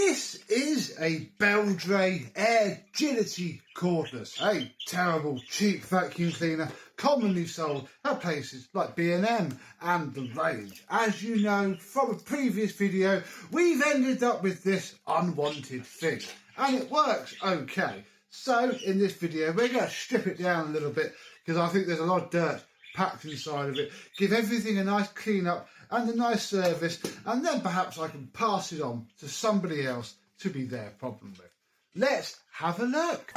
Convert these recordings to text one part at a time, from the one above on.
This is a Beldray Airgility Cordless, a terrible cheap vacuum cleaner commonly sold at places like B&M and the range. As you know from a previous video, we've ended up with this unwanted thing and it works okay. So in this video we're going to strip it down a little bit because I think there's a lot of dirt packed inside of it, give everything a nice clean up and a nice service, and then perhaps I can pass it on to somebody else to be their problem with. Let's have a look.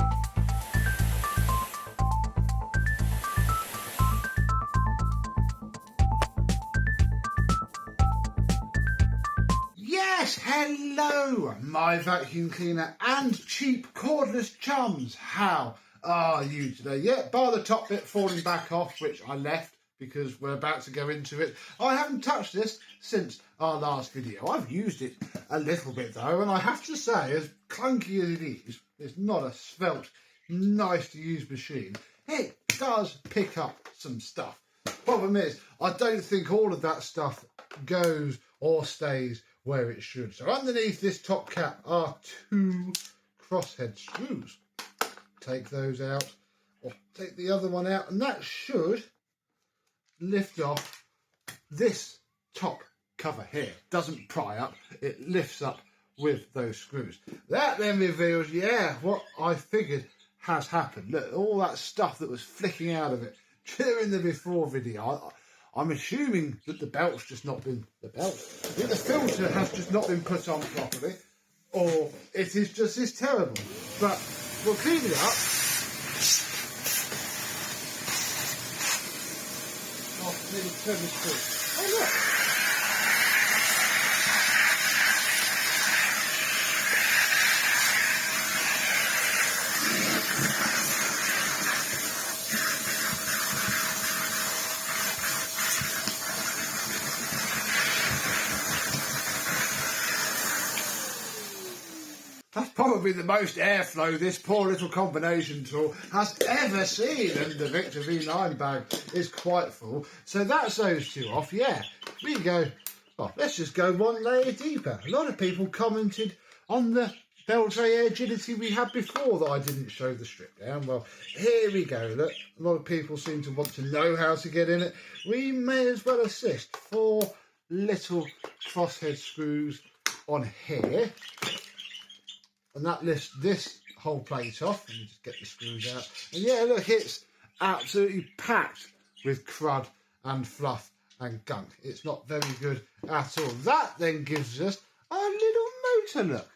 Yes, hello my vacuum cleaner and cheap cordless chums. How are you today? Yeah, bar the top bit falling back off, which I left because we're about to go into it. I haven't touched this since our last video. I've used it a little bit though, and I have to say, as clunky as it is, it's not a svelte, nice to use machine. It does pick up some stuff. Problem is, I don't think all of that stuff goes or stays where it should. So underneath this top cap are two crosshead screws. Take those out, or take the other one out, and that should lift off this top cover here. Doesn't pry up, it lifts up with those screws. That then reveals, yeah, what I figured has happened. Look, all that stuff that was flicking out of it during the before video. I'm assuming that the belt's just not been, the filter has just not been put on properly, or it is just as terrible. But we'll clean it up. Oh, maybe turn this through. Oh, look. That's probably the most airflow this poor little combination tool has ever seen, and the Victor V9 bag is quite full. So that's those two off. Yeah, we go. Oh, let's just go one layer deeper. A lot of people commented on the Beldray Airgility we had before that I didn't show the strip down. Well, here we go. Look, a lot of people seem to want to know how to get in it. We may as well assist. 4 little crosshead screws on here. And that lifts this whole plate off. Let me just get the screws out. And yeah, look, it's absolutely packed with crud and fluff and gunk. It's not very good at all. That then gives us a little motor, look.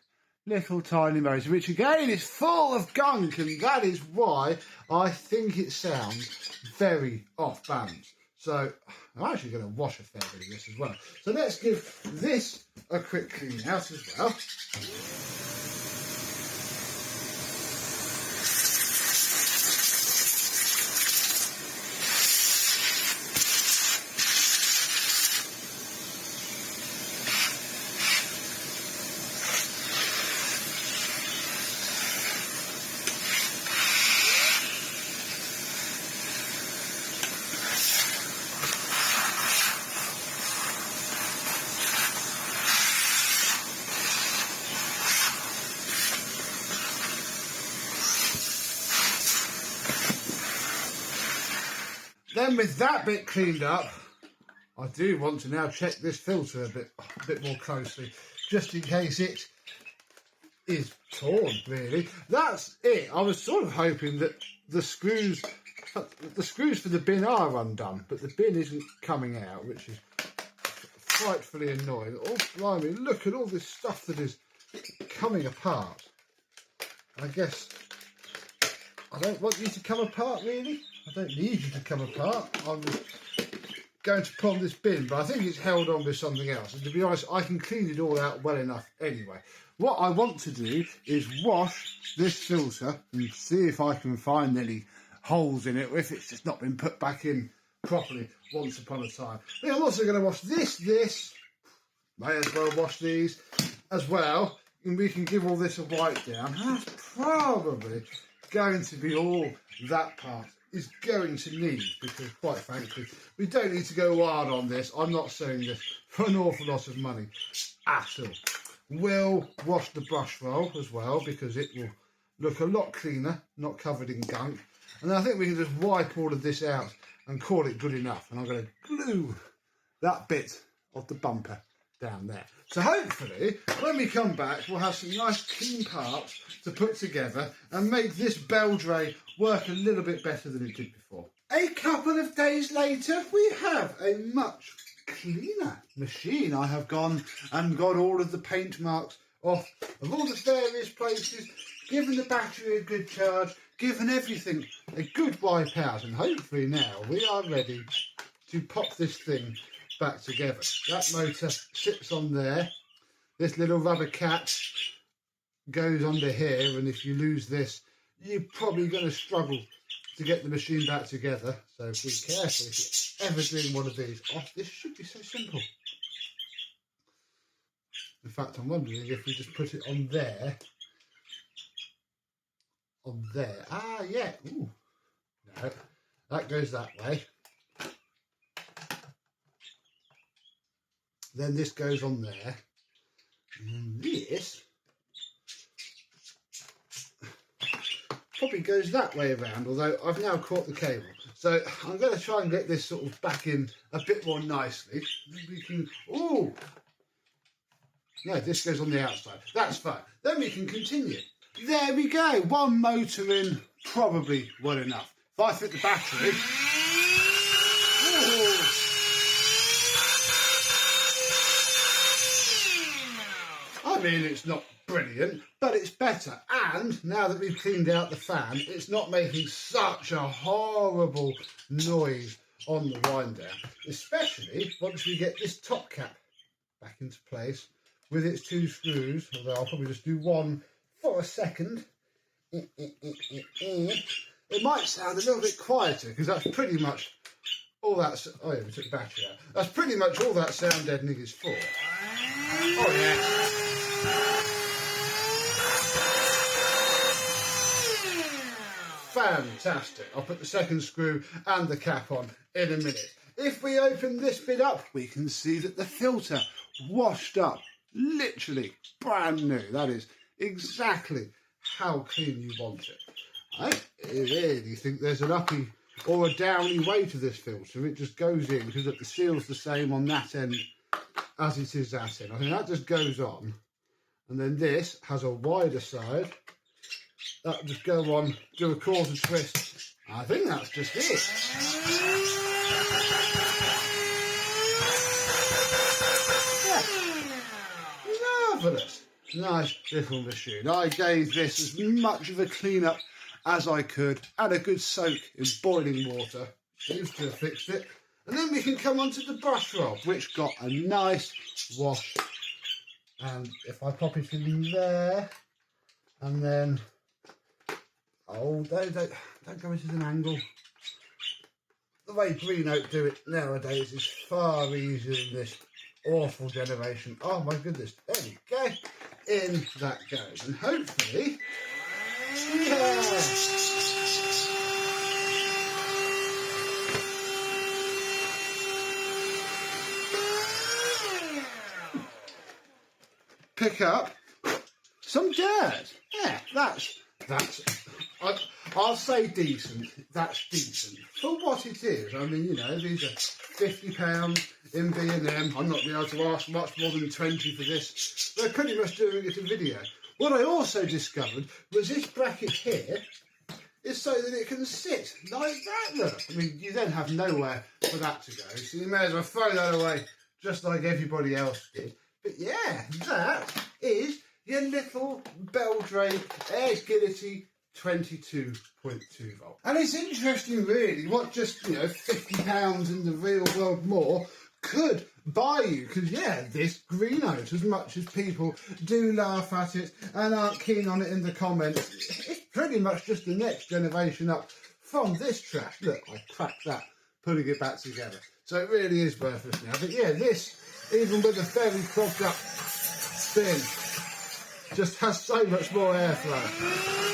Little tiny motor, which again is full of gunk. And that is why I think it sounds very off balance. So I'm actually going to wash a fair bit of this as well. So let's give this a quick clean out as well. Then with that bit cleaned up, I do want to now check this filter a bit more closely, just in case it is torn, really. That's it. I was sort of hoping that the screws for the bin are undone, but the bin isn't coming out, which is frightfully annoying. Oh, blimey, look at all this stuff that is coming apart. I guess I don't want you to come apart, really. I don't need you to come apart. I'm going to put on this bin, but I think it's held on with something else. And to be honest, I can clean it all out well enough anyway. What I want to do is wash this filter and see if I can find any holes in it, or if it's just not been put back in properly once upon a time. Then I'm also going to wash this. May as well wash these as well. And we can give all this a wipe down. That's probably going to be all that part is going to need, because quite frankly we don't need to go hard on this. I'm not selling this for an awful lot of money at all. will wash the brush roll as well, because it will look a lot cleaner, not covered in gunk. And then I think we can just wipe all of this out and call it good enough. And I'm going to glue that bit of the bumper down there. So hopefully when we come back we'll have some nice clean parts to put together and make this Beldray work a little bit better than it did before. A couple of days later we have a much cleaner machine. I have gone and got all of the paint marks off of all the various places, given the battery a good charge, given everything a good wipe out, and hopefully now we are ready to pop this thing back together. That motor sits on there. This little rubber cap goes under here, and if you lose this you're probably going to struggle to get the machine back together, so be careful if you're ever doing one of these. Oh, this should be so simple. In fact, I'm wondering if we just put it on there. On there. Ah, yeah. Ooh. No, that goes that way. Then this goes on there. And this probably goes that way around, although I've now caught the cable. So I'm going to try and get this sort of back in a bit more nicely. We can, oh, no, this goes on the outside. That's fine. Then we can continue. There we go. One motor in, probably well enough. If I fit the battery, I mean, it's not brilliant, but it's better. And now that we've cleaned out the fan, it's not making such a horrible noise on the wind down, especially once we get this top cap back into place with its two screws, although I'll probably just do one for a second. It might sound a little bit quieter because that's pretty much all that. Oh yeah, we took the battery out. That's pretty much all that sound deadening is for. Oh yeah. Fantastic. I'll put the second screw and the cap on in a minute. If we open this bit up, we can see that the filter washed up, literally brand new. That is exactly how clean you want it. I really think there's an uppy or a downy way to this filter. It just goes in, because the seal's the same on that end as it is that end. I think that just goes on, and then this has a wider side. That'll just go on, do a quarter twist. I think that's just it. Yeah. Marvellous. Nice little machine. I gave this as much of a clean up as I could, and a good soak in boiling water. Seems to have fixed it. And then we can come on to the brush roll, which got a nice wash. And if I pop it in there, and then, oh, don't go into an angle. The way Green Oak do it nowadays is far easier than this awful generation. Oh my goodness, there we go. In that goes, and hopefully, yeah. Pick up some dirt. Yeah, that's I'll say decent. That's decent for what it is. I mean, you know, these are £50 in B&M. I'm not going to be able to ask much more than 20 for this. They're pretty much doing it in video. What I also discovered was this bracket here is so that it can sit like that. Look, I mean, you then have nowhere for that to go, so you may as well throw that away just like everybody else did. But yeah, that is your little Beldray Airgility 22.2 volt. And it's interesting really what just, you know, £50 in the real world more could buy you, because yeah, this Green Oak, as much as people do laugh at it and aren't keen on it in the comments, it's pretty much just the next generation up from this trash. Look, I cracked that putting it back together, so it really is worth it now. But yeah, this, even with a fairly clogged up thing, just has so much more airflow.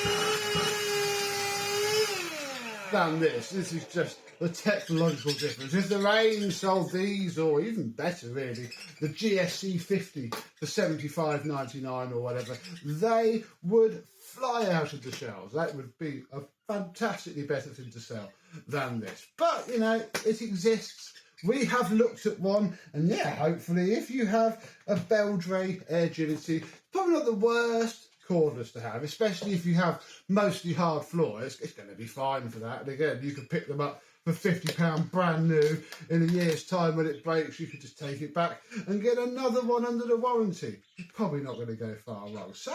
than this. This is just the technological difference. If the range sold these, or even better really, the GSC 50 for $75.99 or whatever, they would fly out of the shelves. That would be a fantastically better thing to sell than this. But, you know, it exists. We have looked at one, and yeah, hopefully if you have a Beldray Airgility, probably not the worst cordless to have, especially if you have mostly hard floor. It's going to be fine for that. And again, you can pick them up for £50 brand new. In a year's time when it breaks, you could just take it back and get another one under the warranty. You're probably not going to go far wrong. So,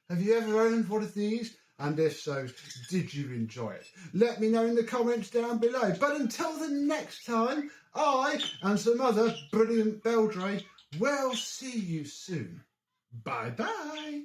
have you ever owned one of these? And if so, did you enjoy it? Let me know in the comments down below. But until the next time, I and some other brilliant Beldray will see you soon. Bye-bye.